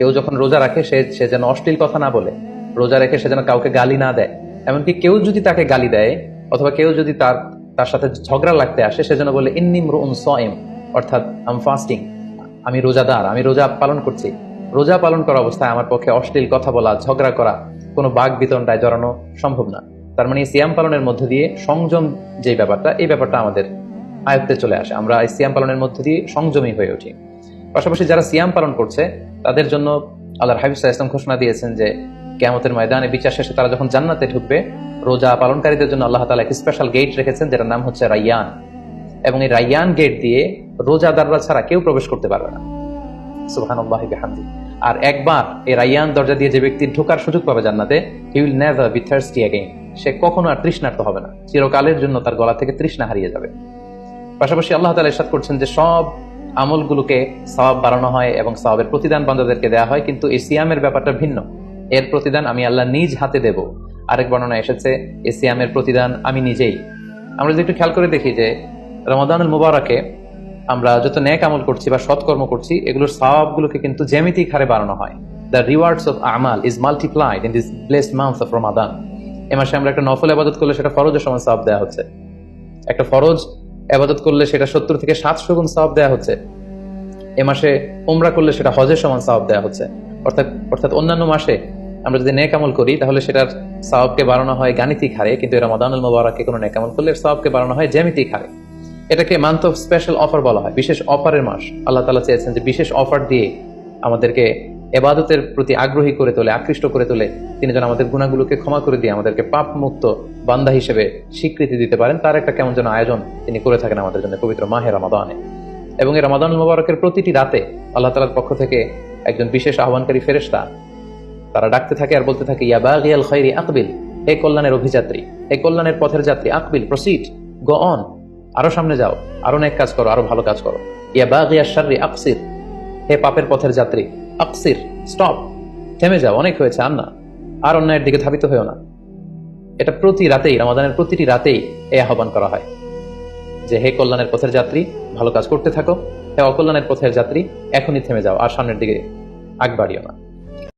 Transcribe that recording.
কেউ যখন রোজা রাখে সে যেন অশ্লীল কথা না বলে, রোজা রেখে সে যেন কাউকে গালি না দেয়। এমনকি কেউ যদি তাকে গালি দেয় অথবা কেউ যদি তার সাথে ঝগড়া লাগতে আসে, সে যেন বলে ইন্নী ইমরুউন সাইম, অর্থাৎ আই এম ফাস্টিং, আমি রোজাদার, আমি রোজা পালন করছি। রোজা পালন করা অবস্থায় আমার পক্ষে অশ্লীল কথা বলা, ঝগড়া করা, কোনো বাক বিতণ্ডায় জড়ানো সম্ভব না। তার মানে সিয়াম পালনের মধ্যে দিয়ে সংযম যে ব্যাপারটা, এই ব্যাপারটা আমাদের আয়ত্তে চলে আসে। আমরা এই সিয়াম পালনের মধ্যে দিয়ে সংযমী হয়ে উঠি। পাশাপাশি যারা সিয়াম পালন করছে তাদের জন্য আল্লাহর হাবিব সাল্লাল্লাহু আলাইহি ওয়াসাল্লাম ঘোষণা দিয়েছেন যে কিয়ামতের ময়দানে বিচার শেষে তারা যখন জান্নাতে ঢুকবে, রোজা পালনকারীদের জন্য আল্লাহ তাআলা এক স্পেশাল গেট রেখেছেন, যেটার নাম হচ্ছে রাইয়ান। এবং এই রাইয়ান গেট দিয়ে রোজাদাররা ছাড়া কেউ প্রবেশ করতে পারবে না। সুবহানাল্লাহি বিহামদি। আর একবার এই রাইয়ান দরজা দিয়ে যে ব্যক্তি ঢোকার সুযোগ পাবে জান্নাতে, he will never be thirsty again, সে কখনো আর তৃষ্ণার্ত হবে না, চিরকালের জন্য তার গলা থেকে তৃষ্ণা হারিয়ে যাবে। পাশাপাশি আল্লাহ তাআলা ইরশাদ করছেন যে সব আমলগুলোকে সওয়াব বাড়ানো হয় এবং সওয়াবের প্রতিদান বান্দাদেরকে দেওয়া হয়, কিন্তু এই সিয়ামের ব্যাপারটা ভিন্ন। এর প্রতিদান আমি আল্লাহ নিজ হাতে দেব। আরেক বর্ণনা এসেছে এই সিয়ামের প্রতিদান আমি নিজেই। আমরা যদি একটু খেয়াল করে দেখি যে রমাদানুল মুবারাকে আমরা যত নেক আমল করছি বা সৎকর্ম করছি, এগুলোর সওয়াবগুলোকে কিন্তু জ্যামিতিক হারে বাড়ানো হয়। দ্য রিওয়ার্ডস অফ আমাল is multiplied in this blessed month of Ramadan. এ মাসে আমরা একটা নফল ইবাদত করলে সেটা ফরজের সমান সওয়াব দেওয়া হচ্ছে। একটা ফরজ ইবাদত করলে সেটা 70 থেকে 700 গুণ সওয়াব দেওয়া হচ্ছে। এ মাসে উমরা করলে সেটা হজের সমান সওয়াব দেওয়া হচ্ছে। অর্থাৎ অন্যান্য মাসে আমরা যদি নেক আমল করি তাহলে সেটার সওয়াবকে বাড়ানো হয় গাণিতিক হারে, কিন্তু রমাদানুল মুবারাকে কোনো নেক আমল করলে সওয়াবকে বাড়ানো হয় জ্যামিতিক হারে। এটাকে মান্থ অফ স্পেশাল অফার বলা হয়, বিশেষ অফারের মাস। আল্লাহ তাআলা চেয়েছেন যে বিশেষ অফার দিয়ে আমাদেরকে ইবাদতের প্রতি আগ্রহী করে তোলে, আকৃষ্ট করে তোলে। তিনি যেন আমাদের গুনাহগুলোকে ক্ষমা করে দিয়ে আমাদেরকে পাপ মুক্ত বান্দা হিসেবে স্বীকৃতি দিতে পারেন, তার একটা কেমন যেন আয়োজন তিনি করে থাকেন আমাদের জন্য পবিত্র মাহে রমাদানে। এবং এই রমাদানুল মুবারকের প্রতিটি রাতে আল্লাহ তাআলার পক্ষ থেকে একজন বিশেষ আহ্বানকারী ফেরেশতা তারা ডাকতে থাকে আর বলতে থাকে, ইয়া বাগিয়াল খায়রি আকবিল, হে কল্যাণের অভিযাত্রী, হে কল্যাণের পথের যাত্রী, আকবিল, প্রসিড, গো অন, আরো সামনে যাও, আরো নেক কাজ করো, আরো ভালো কাজ করো। ইয়া বাগিয়াশ শাররি আকসির, হে পাপের পথের যাত্রী, আকসির, স্টপ, থেমে যাও, অনেক হয়েছে, আর না, আর অন্যায়ের দিকে ধাবিত হয়েও না। এটা প্রতি রাতেই, রমাদানের প্রতিটি রাতেই এই আহ্বান করা হয় যে হে কল্যাণের পথের যাত্রী, ভালো কাজ করতে থাকো, হে অকল্যাণের পথের যাত্রী, এখনই থেমে যাও, আর সামনের দিকে আগ বাড়িও না।